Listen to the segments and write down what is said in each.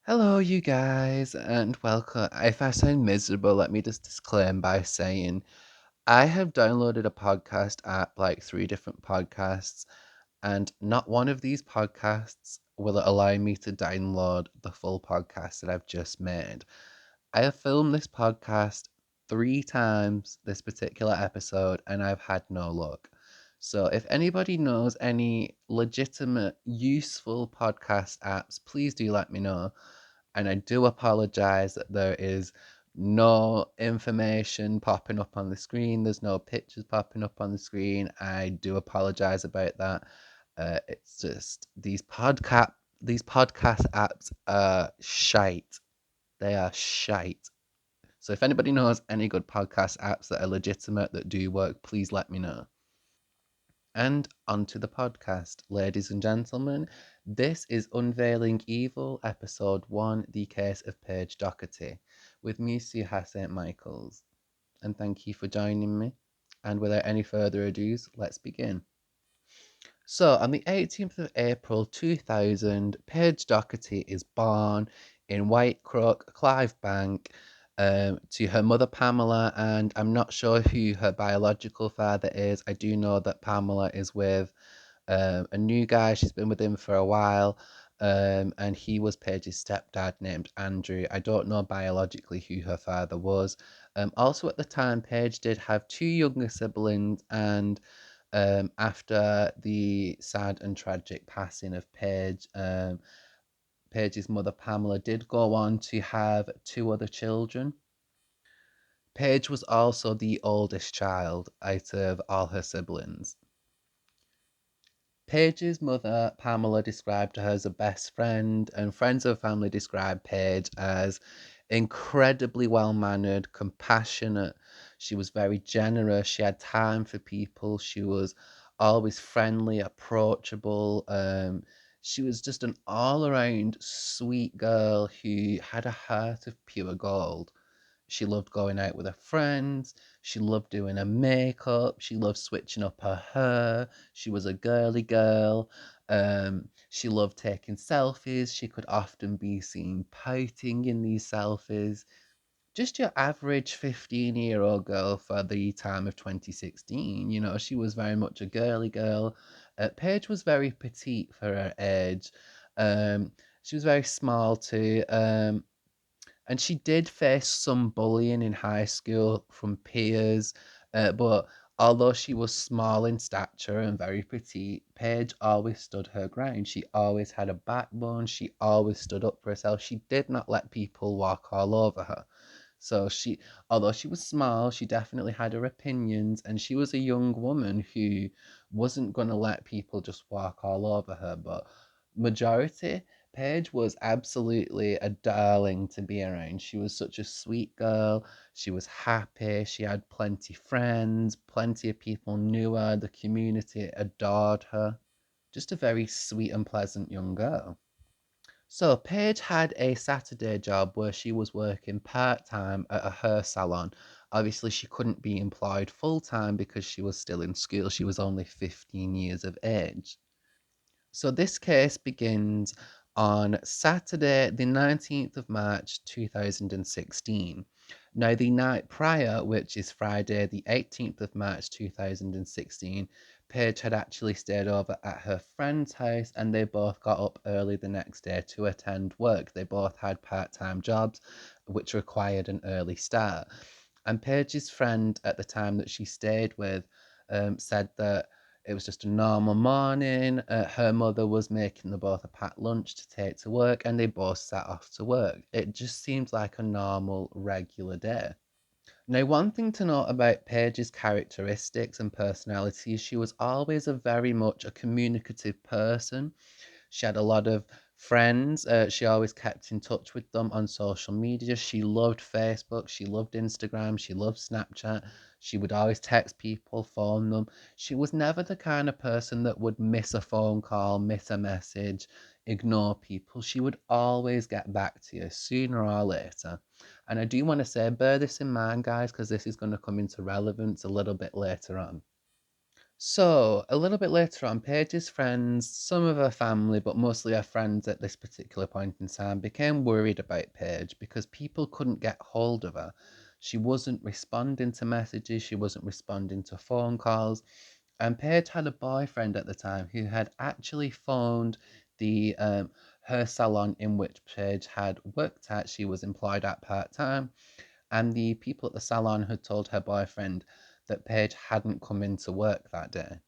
Hello, you guys, and welcome. If I sound miserable, let me just disclaim by saying I have downloaded a podcast app, like three different podcasts, and not one of these podcasts will allow me to download the full podcast that I've just made. I have filmed this podcast three times this particular episode, and I've had no luck. So, if anybody knows any legitimate, useful podcast apps, please do let me know. And I do apologize that there is no information popping up on the screen. There's no pictures popping up on the screen. I do apologize about that. It's just these podcast apps are shite. They are shite. So if anybody knows any good podcast apps that are legitimate that do work, please let me know. And onto the podcast, ladies and gentlemen. This is Unveiling Evil, Episode 1, The Case of Paige Doherty, with me, Suha St. Michaels. And thank you for joining me. And without any further ado, let's begin. So, on the 18th of April 2000, Paige Doherty is born in Whitecrook, Clivebank, to her mother Pamela, and I'm not sure who her biological father is. I do know that Pamela is with a new guy. She's been with him for a while, and he was Paige's stepdad named Andrew. I don't know biologically who her father was. Also, at the time, Paige did have two younger siblings, and after the sad and tragic passing of Paige, Paige's mother Pamela did go on to have two other children. Paige was also the oldest child out of all her siblings. Paige's mother, Pamela, described her as a best friend, and friends of family described Paige as incredibly well mannered, compassionate. She was very generous. She had time for people. She was always friendly, approachable. She was just an all around sweet girl who had a heart of pure gold. She loved going out with her friends. She loved doing her makeup. She loved switching up her hair. She was a girly girl. She loved taking selfies. She could often be seen pouting in these selfies. Just your average 15-year-old girl for the time of 2016. She was very much a girly girl. Paige was very petite for her age. Um, she was very small too. And she did face some bullying in high school from peers, but although she was small in stature and very petite, Paige always stood her ground. She always had a backbone. She always stood up for herself. She did not let people walk all over her. So although she was small, she definitely had her opinions, and she was a young woman who wasn't going to let people just walk all over her. But majority, Paige was absolutely a darling to be around. She was such a sweet girl. She was happy. She had plenty friends. Plenty of people knew her. The community adored her. Just a very sweet and pleasant young girl. So Paige had a Saturday job where she was working part-time at a hair salon. Obviously, she couldn't be employed full-time because she was still in school. She was only 15 years of age. So this case begins on Saturday, the 19th of March 2016. Now, the night prior, which is Friday, the 18th of March 2016, Paige had actually stayed over at her friend's house, and they both got up early the next day to attend work. They both had part time jobs, which required an early start. And Paige's friend at the time that she stayed with said that it was just a normal morning. Her mother was making them both a packed lunch to take to work, and they both set off to work. It just seems like a normal, regular day. Now, one thing to note about Paige's characteristics and personality is she was always a very much a communicative person. She had a lot of friends. She always kept in touch with them on social media. She loved Facebook. She loved Instagram. She loved Snapchat. She would always text people, phone them. She was never the kind of person that would miss a phone call, miss a message, ignore people. She would always get back to you sooner or later. And I do want to say, bear this in mind, guys, because this is going to come into relevance a little bit later on. So, a little bit later on, Paige's friends, some of her family, but mostly her friends at this particular point in time, became worried about Paige because people couldn't get hold of her. She wasn't responding to messages, she wasn't responding to phone calls. And Paige had a boyfriend at the time who had actually phoned the her salon in which Paige had worked at. She was employed at part time, and the people at the salon had told her boyfriend that Paige hadn't come into work that day.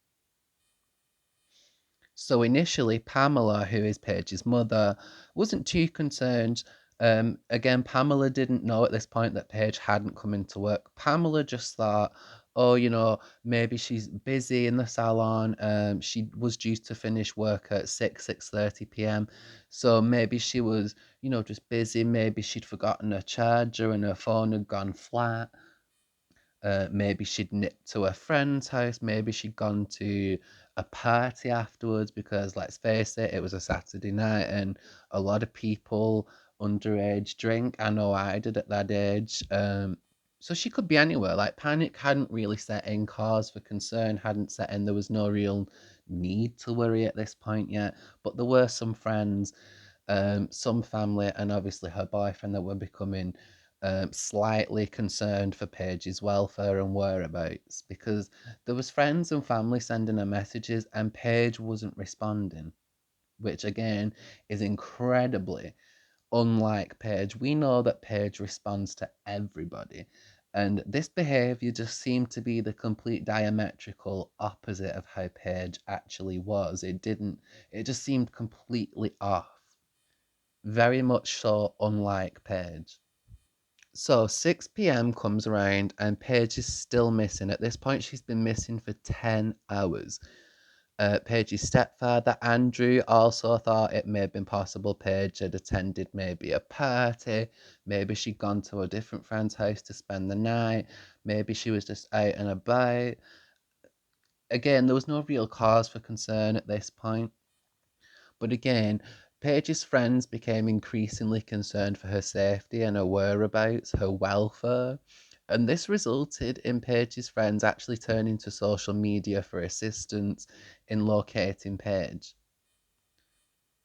So initially, Pamela, who is Paige's mother, wasn't too concerned. Again, Pamela didn't know at this point that Paige hadn't come into work. Pamela just thought, oh, maybe she's busy in the salon. She was due to finish work at 6:30 p.m. So maybe she was, just busy. Maybe she'd forgotten her charger and her phone had gone flat. Maybe she'd nipped to a friend's house. Maybe she'd gone to a party afterwards because, let's face it, it was a Saturday night and a lot of people underage drink. I know I did at that age. So she could be anywhere. Like, panic hadn't really set in, cause for concern hadn't set in. There was no real need to worry at this point yet. But there were some friends, some family, and obviously her boyfriend that were becoming slightly concerned for Paige's welfare and whereabouts because there was friends and family sending her messages and Paige wasn't responding, which again is incredibly unlike Paige. We know that Paige responds to everybody. And this behavior just seemed to be the complete diametrical opposite of how Paige actually was. It just seemed completely off. Very much so unlike Paige. So 6 p.m. comes around and Paige is still missing. At this point, she's been missing for 10 hours. Paige's stepfather, Andrew, also thought it may have been possible Paige had attended maybe a party. Maybe she'd gone to a different friend's house to spend the night. Maybe she was just out and about. Again, there was no real cause for concern at this point. But again, Paige's friends became increasingly concerned for her safety and her whereabouts, her welfare. And this resulted in Paige's friends actually turning to social media for assistance in locating Paige.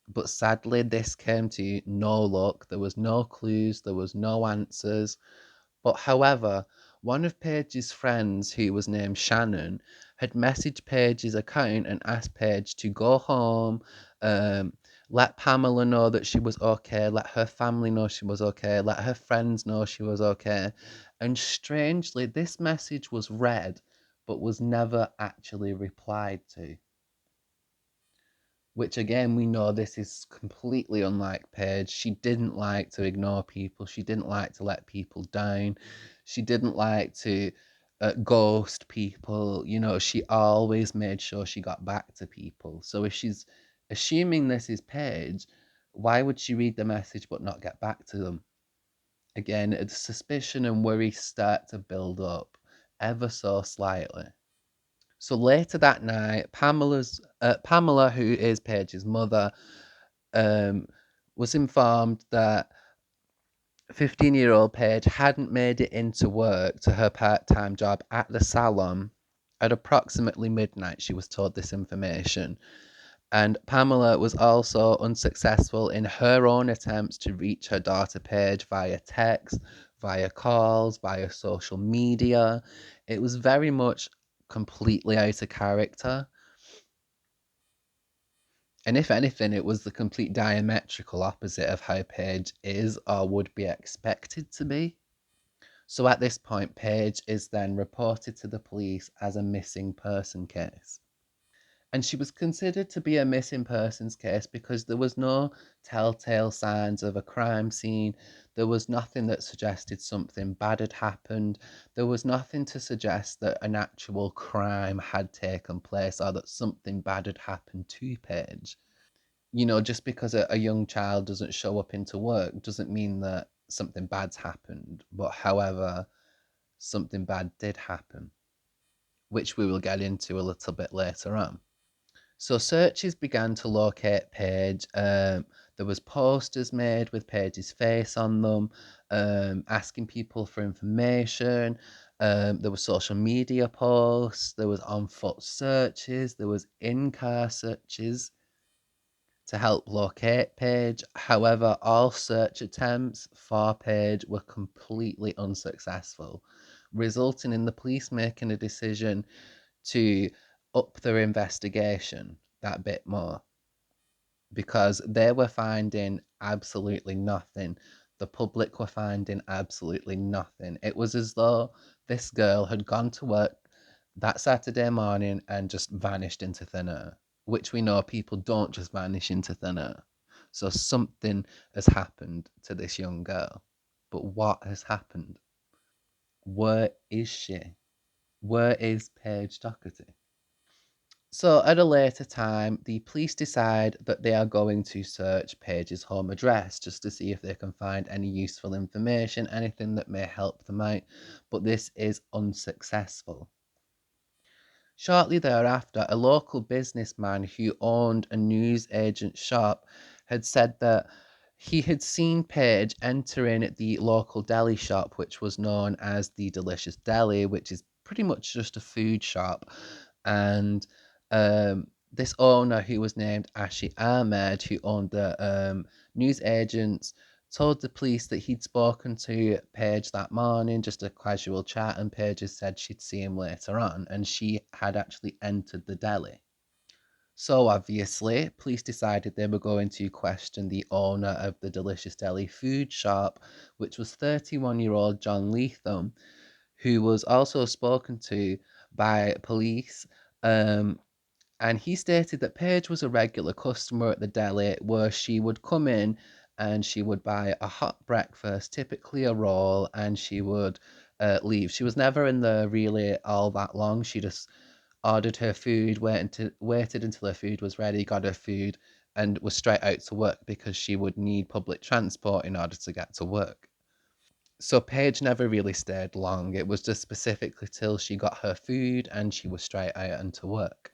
But sadly, this came to no luck. There was no clues, there was no answers. But however, one of Paige's friends, who was named Shannon, had messaged Paige's account and asked Paige to go home, um, let Pamela know that she was okay, let her family know she was okay, let her friends know she was okay. And strangely, this message was read but was never actually replied to. Which again, we know this is completely unlike Paige. She didn't like to ignore people. She didn't like to let people down. She didn't like to ghost people. She always made sure she got back to people. So if she's assuming this is Paige, why would she read the message but not get back to them? Again, the suspicion and worry start to build up ever so slightly. So later that night, Pamela, who is Paige's mother, um, was informed that 15-year-old Paige hadn't made it into work to her part-time job at the salon at approximately midnight. She was told this information. And Pamela was also unsuccessful in her own attempts to reach her daughter Paige via text, via calls, via social media. It was very much completely out of character. And if anything, it was the complete diametrical opposite of how Paige is or would be expected to be. So at this point, Paige is then reported to the police as a missing person case. And she was considered to be a missing persons case because there was no telltale signs of a crime scene. There was nothing that suggested something bad had happened. There was nothing to suggest that an actual crime had taken place or that something bad had happened to Paige. Just because a young child doesn't show up into work doesn't mean that something bad's happened. But however, something bad did happen, which we will get into a little bit later on. So searches began to locate Paige. There was posters made with Paige's face on them, asking people for information. There were social media posts, there was on foot searches, there was in-car searches to help locate Paige. However, all search attempts for Paige were completely unsuccessful, resulting in the police making a decision to up their investigation that bit more because they were finding absolutely nothing. The public were finding absolutely nothing. It was as though this girl had gone to work that Saturday morning and just vanished into thin air, which we know people don't just vanish into thin air. So something has happened to this young girl. But what has happened? Where is she? Where is Paige Doherty? So, at a later time, the police decide that they are going to search Paige's home address just to see if they can find any useful information, anything that may help them out, but this is unsuccessful. Shortly thereafter, a local businessman who owned a newsagent shop had said that he had seen Paige entering the local deli shop, which was known as the Delicious Deli, which is pretty much just a food shop. And this owner, who was named Ashi Ahmed, who owned the newsagents, told the police that he'd spoken to Paige that morning, just a casual chat, and Paige had said she'd see him later on, and she had actually entered the deli. So obviously, police decided they were going to question the owner of the Delicious Deli food shop, which was 31-year-old John Leatham, who was also spoken to by police. Um, and he stated that Paige was a regular customer at the deli where she would come in and she would buy a hot breakfast, typically a roll, and she would leave. She was never in there really all that long. She just ordered her food, waited until her food was ready, got her food, and was straight out to work because she would need public transport in order to get to work. So Paige never really stayed long. It was just specifically till she got her food and she was straight out and to work.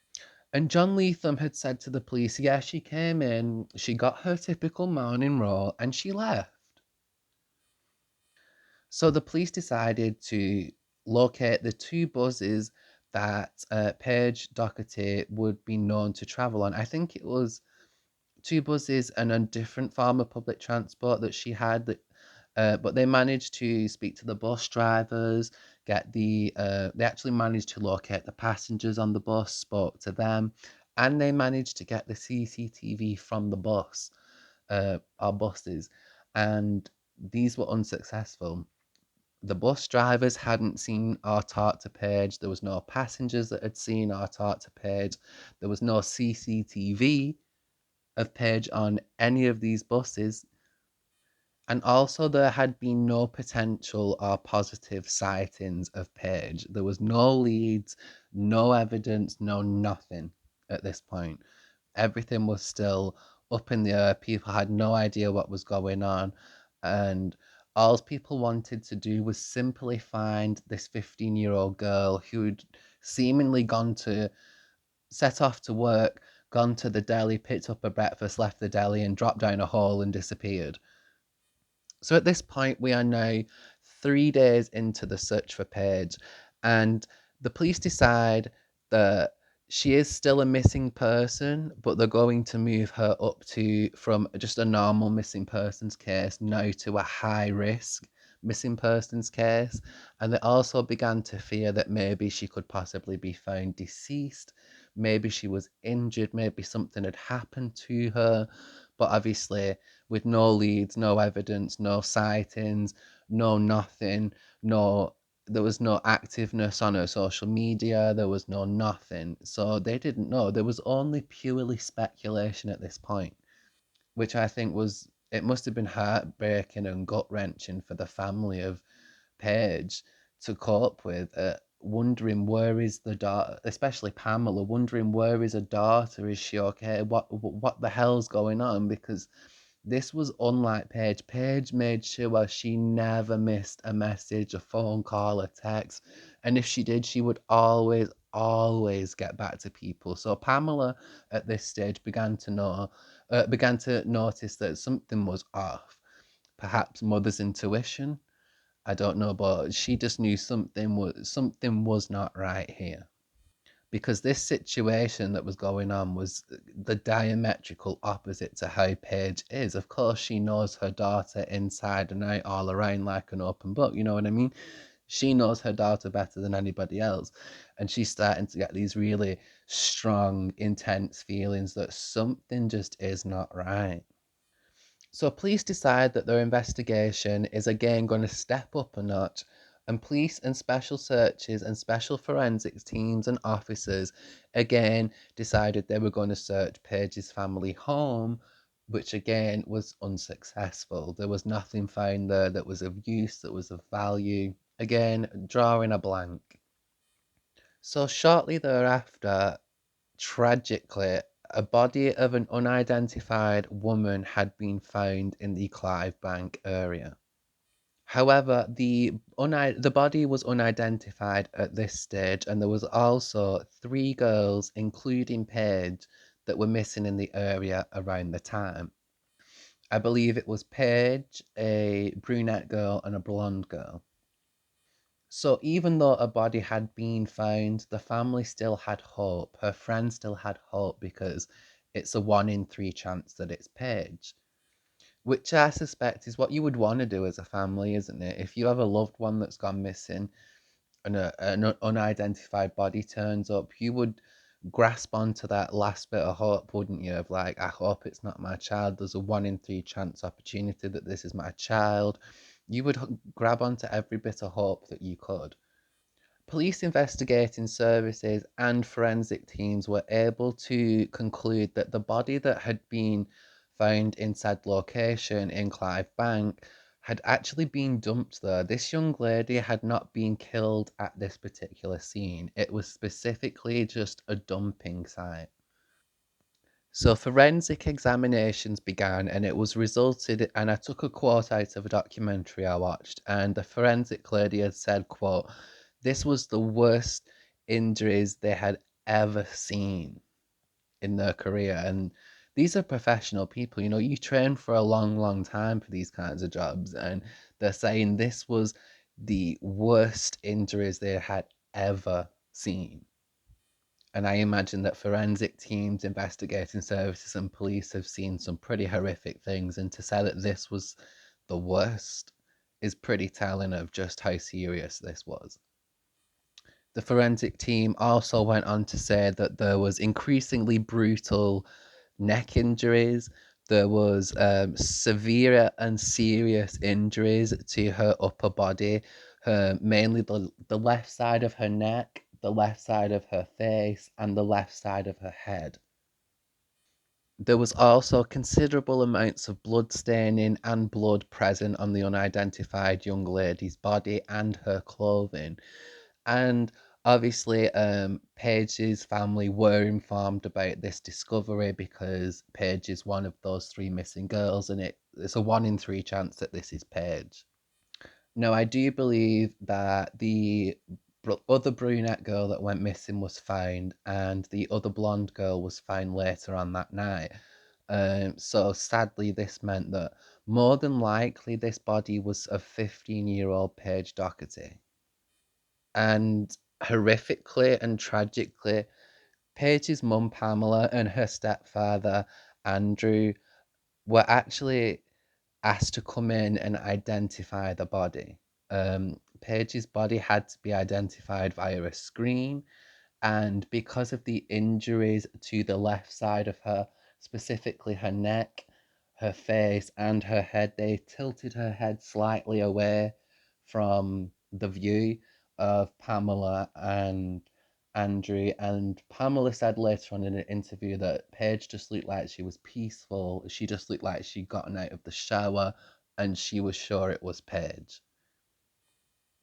And John Leatham had said to the police, yeah, she came in, she got her typical morning roll, and she left. So the police decided to locate the two buses that Paige Doherty would be known to travel on. I think it was two buses and a different form of public transport that she had that but they managed to speak to the bus drivers, get they actually managed to locate the passengers on the bus, spoke to them, and they managed to get the CCTV from the bus, our buses, and these were unsuccessful. The bus drivers hadn't seen or talked to Paige. There was no passengers that had seen or talked to Paige. There was no CCTV of Paige on any of these buses. And also, there had been no potential or positive sightings of Paige. There was no leads, no evidence, no nothing at this point. Everything was still up in the air. People had no idea what was going on. And all people wanted to do was simply find this 15-year-old girl who'd seemingly gone to set off to work, gone to the deli, picked up a breakfast, left the deli, and dropped down a hole and disappeared. So at this point, we are now 3 days into the search for Paige, and the police decide that she is still a missing person, but they're going to move her up to from just a normal missing persons case now to a high risk missing persons case. And they also began to fear that maybe she could possibly be found deceased, maybe she was injured, maybe something had happened to her. But obviously, with no leads, no evidence, no sightings, no nothing, no there was no activeness on her social media, there was no nothing. So they didn't know. There was only purely speculation at this point, which I think was it must have been heartbreaking and gut wrenching for the family of Paige to cope with, wondering where is the daughter, especially Pamela, wondering where is her daughter, is she okay? What the hell's going on? Because this was unlike Paige. Paige made sure she never missed a message, a phone call, a text. And if she did, she would always get back to people. So Pamela at this stage began to notice that something was off. Perhaps mother's intuition, I don't know, but she just knew something was not right here. Because this situation that was going on was the diametrical opposite to how Paige is. Of course, she knows her daughter inside and out, all around like an open book. You know what I mean? She knows her daughter better than anybody else. And she's starting to get these really strong, intense feelings that something just is not right. So police decide that their investigation is again going to step up a notch, and police and special searches and special forensics teams and officers again decided they were going to search Paige's family home, which again was unsuccessful. There was nothing found there that was of use, that was of value. Again, drawing a blank. So shortly thereafter, tragically, a body of an unidentified woman had been found in the Clivebank area. However, the body was unidentified at this stage, and there was also three girls, including Paige, that were missing in the area around the time. I believe it was Paige, a brunette girl, and a blonde girl. So even though a body had been found, the family still had hope. Her friends still had hope because it's a 1 in 3 chance that it's Paige, which I suspect is what you would want to do as a family, isn't it? If you have a loved one that's gone missing and an unidentified body turns up, you would grasp onto that last bit of hope, wouldn't you? Of like, I hope it's not my child. There's a 1 in 3 chance opportunity that this is my child. You would grab onto every bit of hope that you could. Police investigating services and forensic teams were able to conclude that the body that had been found in said location in Clivebank had actually been dumped there. This young lady had not been killed at this particular scene. It was specifically just a dumping site. So forensic examinations began, and it was resulted, and I took a quote out of a documentary I watched, and the forensic lady had said, quote, this was the worst injuries they had ever seen in their career. And these are professional people, you know, you train for a long, long time for these kinds of jobs, and they're saying this was the worst injuries they had ever seen. And I imagine that forensic teams, investigating services, and police have seen some pretty horrific things. And to say that this was the worst is pretty telling of just how serious this was. The forensic team also went on to say that there was increasingly brutal neck injuries. There was severe and serious injuries to her upper body, mainly the left side of her neck, the left side of her face, and the left side of her head. There was also considerable amounts of blood staining and blood present on the unidentified young lady's body and her clothing. And obviously, Paige's family were informed about this discovery because Paige is one of those three missing girls, and it's a 1 in 3 chance that this is Paige. Now, I do believe that the other brunette girl that went missing was found, and the other blonde girl was found later on that night. So sadly, this meant that more than likely this body was of 15-year-old Paige Doherty. And horrifically and tragically, Paige's mum Pamela and her stepfather Andrew were actually asked to come in and identify the body. Paige's body had to be identified via a screen, and because of the injuries to the left side of her, specifically her neck, her face, and her head, they tilted her head slightly away from the view of Pamela and Andrew. And Pamela said later on in an interview that Paige just looked like she was peaceful. She just looked like she'd gotten out of the shower, and she was sure it was Paige.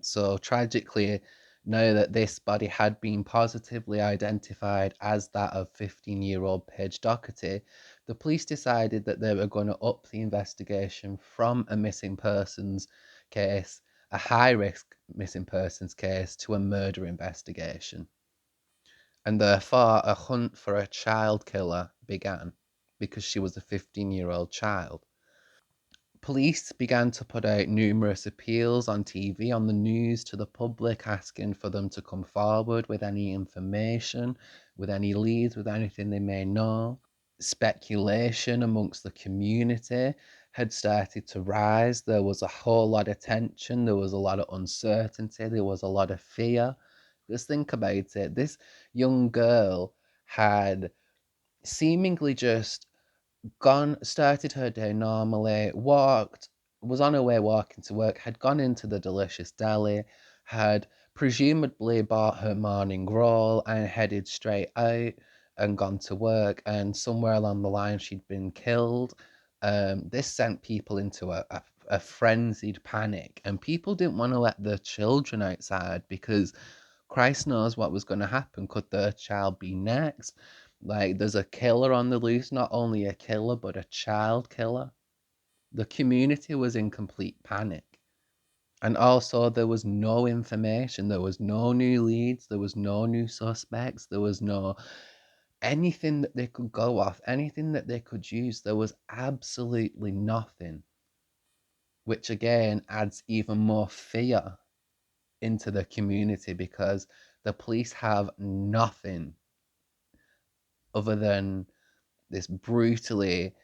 So tragically, know that this body had been positively identified as that of 15-year-old Paige Doherty, the police decided that they were going to up the investigation from a missing persons case, a high risk missing persons case, to a murder investigation. And therefore, a hunt for a child killer began because she was a 15-year-old child. Police began to put out numerous appeals on TV, on the news, to the public, asking for them to come forward with any information, with any leads, with anything they may know. Speculation amongst the community had started to rise. There was a whole lot of tension, there was a lot of uncertainty, there was a lot of fear. Just think about it. This young girl had seemingly just started her day normally, was on her way walking to work, had gone into the delicious deli, had presumably bought her morning roll and headed straight out and gone to work. And somewhere along the line, she'd been killed. This sent people into a frenzied panic, and people didn't want to let their children outside because Christ knows what was going to happen. Could their child be next? Like, there's a killer on the loose, not only a killer, but a child killer. The community was in complete panic. And also, there was no information, there was no new leads, there was no new suspects, there was no anything that they could go off, anything that they could use. There was absolutely nothing, which again adds even more fear into the community because the police have nothing other than this brutally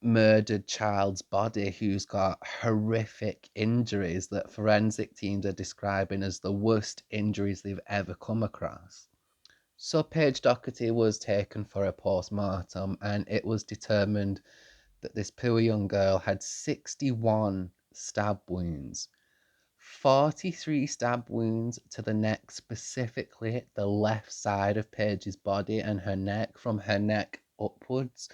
murdered child's body who's got horrific injuries that forensic teams are describing as the worst injuries they've ever come across. So Paige Doherty was taken for a post-mortem, and it was determined that this poor young girl had 61 stab wounds. 43 stab wounds to the neck, specifically the left side of Paige's body and her neck, from her neck upwards.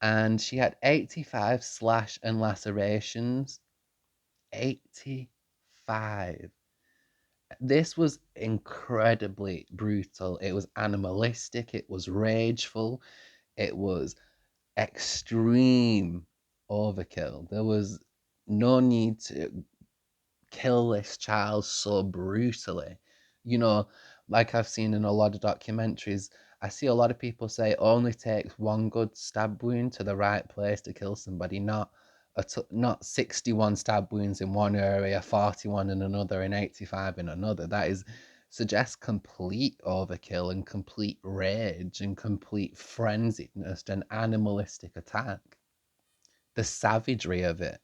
And she had 85 slash and lacerations. 85. This was incredibly brutal. It was animalistic, it was rageful, it was extreme overkill. There was no need to kill this child so brutally. You know, like I've seen in a lot of documentaries, I see a lot of people say it only takes one good stab wound to the right place to kill somebody, not 61 stab wounds in one area, 41 in another, and 85 in another. That is suggests complete overkill and complete rage and complete frenziedness and animalistic attack. The savagery of it.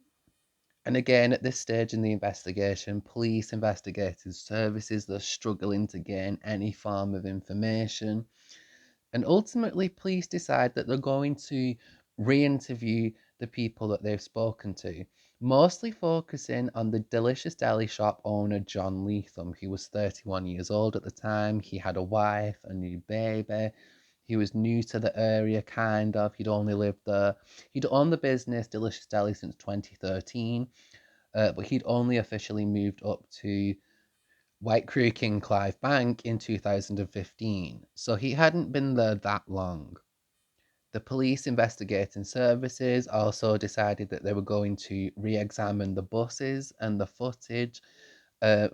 And again, at this stage in the investigation, police, investigative services, they're struggling to gain any form of information. And ultimately, police decide that they're going to re interview the people that they've spoken to, mostly focusing on the Delicious Deli shop owner, John Leatham. He was 31 years old at the time. He had a wife, a new baby. He was new to the area, kind of. He'd only lived there. He'd owned the business Delicious Deli since 2013, but he'd only officially moved up to White Creek in Clive Bank in 2015, so he hadn't been there that long. The police investigating services also decided that they were going to re examine the buses and the footage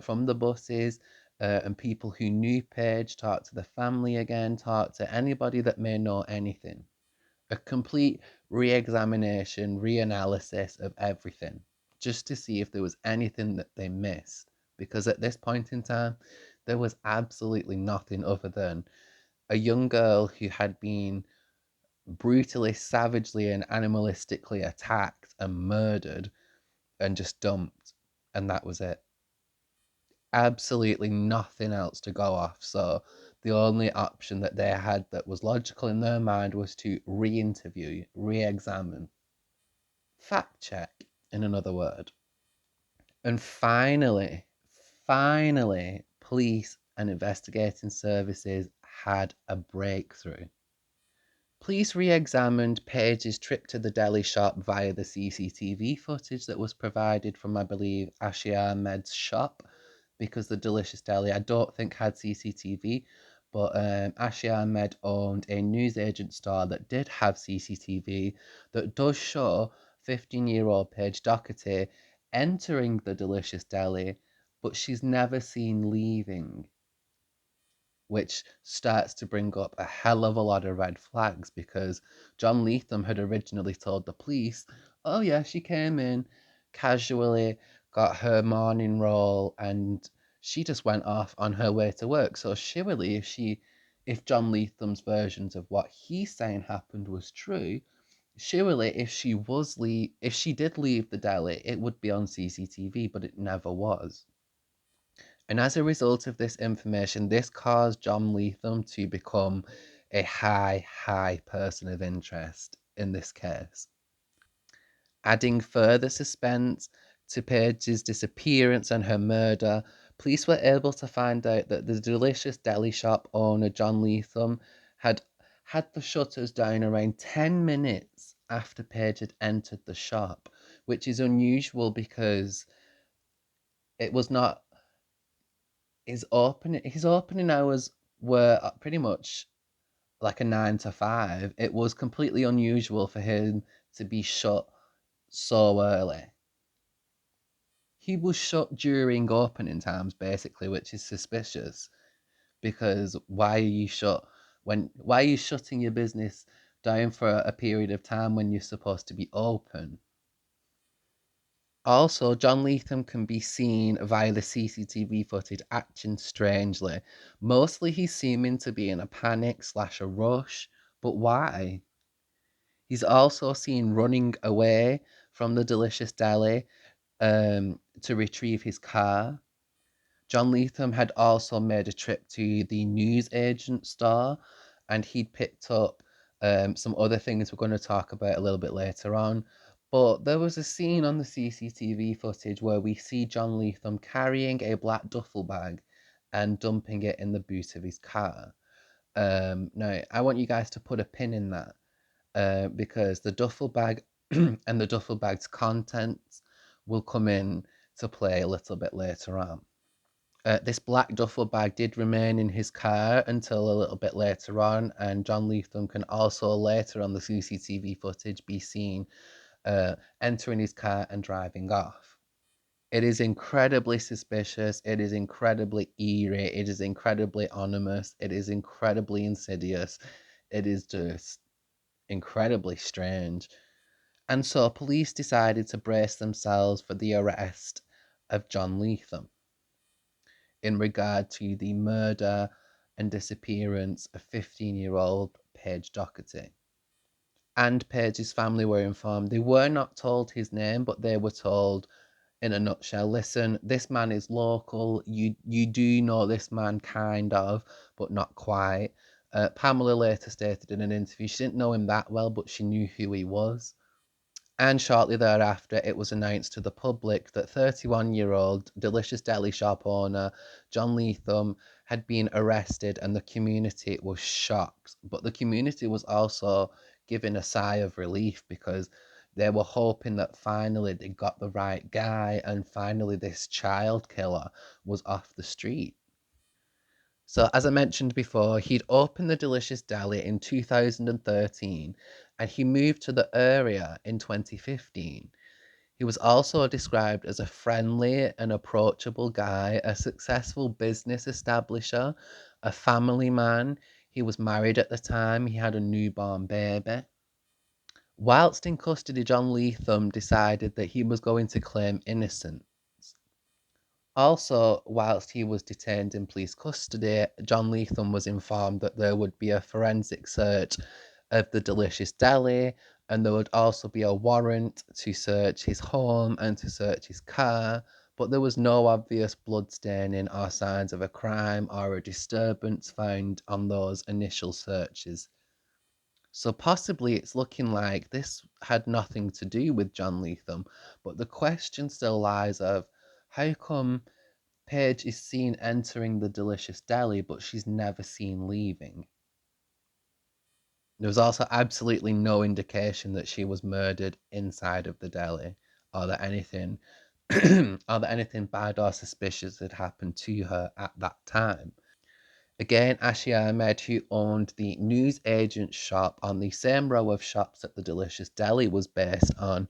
from the buses, and people who knew Paige, talk to the family again, talk to anybody that may know anything. A complete re examination, reanalysis of everything, just to see if there was anything that they missed. Because at this point in time, there was absolutely nothing other than a young girl who had been brutally, savagely, and animalistically attacked and murdered and just dumped. And that was it. Absolutely nothing else to go off. So the only option that they had that was logical in their mind was to re interview, re examine, fact check, in another word. And finally, police and investigating services had a breakthrough. Police re-examined Paige's trip to the deli shop via the CCTV footage that was provided from, I believe, Ashia Ahmed's shop, because the Delicious Deli, I don't think, had CCTV, but Ashia Ahmed owned a newsagent store that did have CCTV that does show 15-year-old Paige Doherty entering the Delicious Deli, but she's never seen leaving, which starts to bring up a hell of a lot of red flags because John Leatham had originally told the police, Oh yeah, she came in casually, got her morning roll, and she just went off on her way to work. So surely, if John Letham's versions of what he's saying happened was true, surely if she did leave the deli, it would be on CCTV, but it never was. And as a result of this information, this caused John Letham to become a high person of interest in this case. Adding further suspense to Paige's disappearance and her murder, police were able to find out that the Delicious Deli shop owner, John Letham, had had the shutters down around 10 minutes after Paige had entered the shop, which is unusual because it was not his opening hours were pretty much like a 9 to 5. It was completely unusual for him to be shut so early. He was shut during opening times, basically, which is suspicious because why are you shutting your business down for a period of time when you're supposed to be open? Also, John Lethem can be seen via the CCTV footage acting strangely. Mostly he's seeming to be in a panic slash a rush, but why? He's also seen running away from the Delicious Deli to retrieve his car. John Lethem had also made a trip to the newsagent store and he'd picked up some other things we're going to talk about a little bit later on. But there was a scene on the CCTV footage where we see John Lethem carrying a black duffel bag and dumping it in the boot of his car. Now, I want you guys to put a pin in that because the duffel bag and the duffel bag's contents will come in to play a little bit later on. This black duffel bag did remain in his car until a little bit later on, and John Lethem can also later on the CCTV footage be seen entering his car and driving off. It is incredibly suspicious, it is incredibly eerie, it is incredibly ominous, it is incredibly insidious, it is just incredibly strange. And so police decided to brace themselves for the arrest of John Lethem in regard to the murder and disappearance of 15-year-old Paige Doherty. And Paige's family were informed. They were not told his name, but they were told in a nutshell, listen, this man is local. You do know this man kind of, but not quite. Pamela later stated in an interview she didn't know him that well, but she knew who he was. And shortly thereafter, it was announced to the public that 31-year-old Delicious Deli shop owner John Lethem had been arrested, and the community was shocked. But the community was also given a sigh of relief because they were hoping that finally they got the right guy and finally this child killer was off the street. So, as I mentioned before, he'd opened the Delicious Deli in 2013 and he moved to the area in 2015. He was also described as a friendly and approachable guy, a successful business establisher, a family man. He was married at the time, he had a newborn baby. Whilst in custody, John Lethem decided that he was going to claim innocence. Also, whilst he was detained in police custody, John Lethem was informed that there would be a forensic search of the Delicious Deli, and there would also be a warrant to search his home and to search his car, but there was no obvious bloodstaining or signs of a crime or a disturbance found on those initial searches. So possibly it's looking like this had nothing to do with John Lethem, but the question still lies of how come Paige is seen entering the Delicious Deli, but she's never seen leaving. There was also absolutely no indication that she was murdered inside of the deli, or that anything, or that anything bad or suspicious had happened to her at that time. Again, Ashi Ahmed, who owned the newsagent shop on the same row of shops that the Delicious Deli was based on,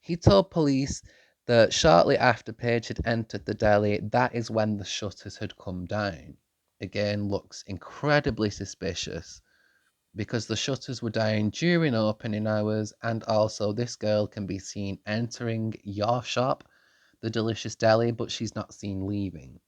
he told police that shortly after Paige had entered the deli, that is when the shutters had come down. Again, looks incredibly suspicious. because the shutters were down during opening hours, and also this girl can be seen entering your shop, the Delicious Deli, but she's not seen leaving.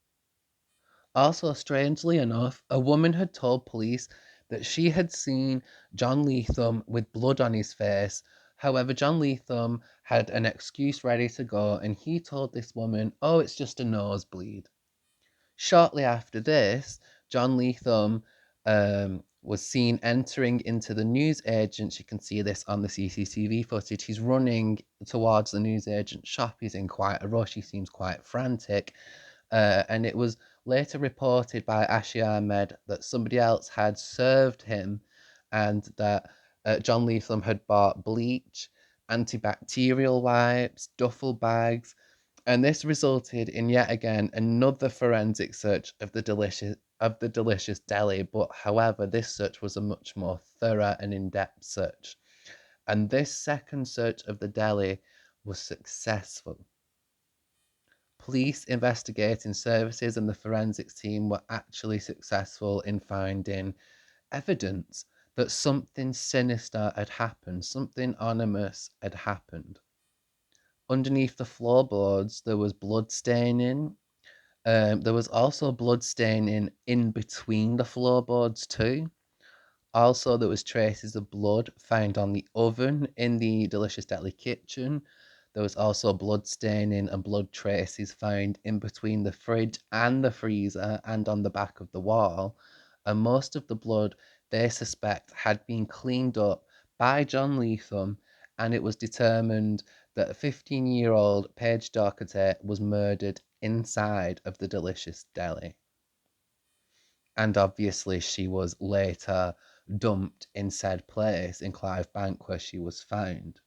Also, strangely enough, a woman had told police that she had seen John Leatham with blood on his face. However, John Leatham had an excuse ready to go, and he told this woman, "Oh, it's just a nosebleed." Shortly after this, John Leatham was seen entering into the newsagent. You can see this on the CCTV footage. He's running towards the newsagent shop. He's in quite a rush. He seems quite frantic. And it was later reported by Ashi Ahmed that somebody else had served him, and that John Leatham had bought bleach, antibacterial wipes, duffel bags, and this resulted in yet again another forensic search of the delicious deli. But however, this search was a much more thorough and in-depth search. And this second search of the deli was successful. Police investigating services and the forensics team were actually successful in finding evidence that something sinister had happened, something ominous had happened. Underneath the floorboards, there was blood staining. There was also blood staining in between the floorboards, too. Also, there was traces of blood found on the oven in the Delicious Deli kitchen. There was also blood staining and blood traces found in between the fridge and the freezer and on the back of the wall. And most of the blood they suspect had been cleaned up by John Leatham, and it was determined that 15-year-old Paige Doherty was murdered inside of the Delicious Deli. And obviously, she was later dumped in said place in Clive Bank where she was found.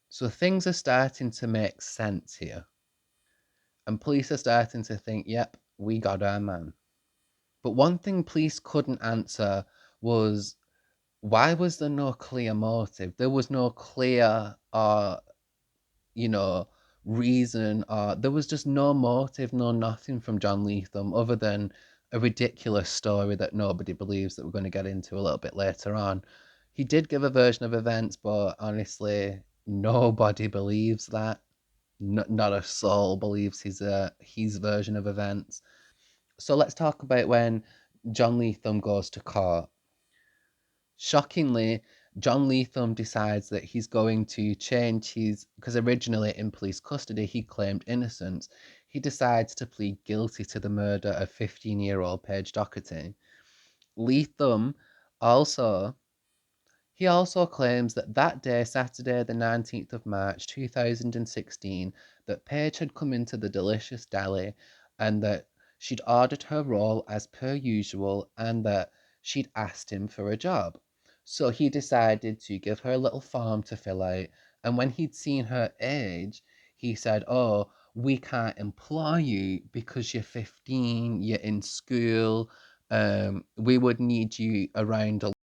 So things are starting to make sense here. And police are starting to think, yep, we got our man. But one thing police couldn't answer was, why was there no clear motive? There was no clear you know, reason, or there was just no motive, no nothing from John Leatham other than a ridiculous story that nobody believes, that we're going to get into a little bit later on. He did give a version of events, but honestly, nobody believes that. Not a soul believes his version of events. So let's talk about when John Leatham goes to court. Shockingly, John Leatham decides that he's going to change his, because originally in police custody he claimed innocence. He decides to plead guilty to the murder of 15-year-old Paige Doherty. Leatham also he also claims that that day, Saturday, the 19th of March 2016, that Paige had come into the Delicious Deli and that she'd ordered her roll as per usual and that she'd asked him for a job. So he decided to give her a little form to fill out. And when he'd seen her age, he said, "Oh, we can't employ you because you're 15, you're in school. We would need you around a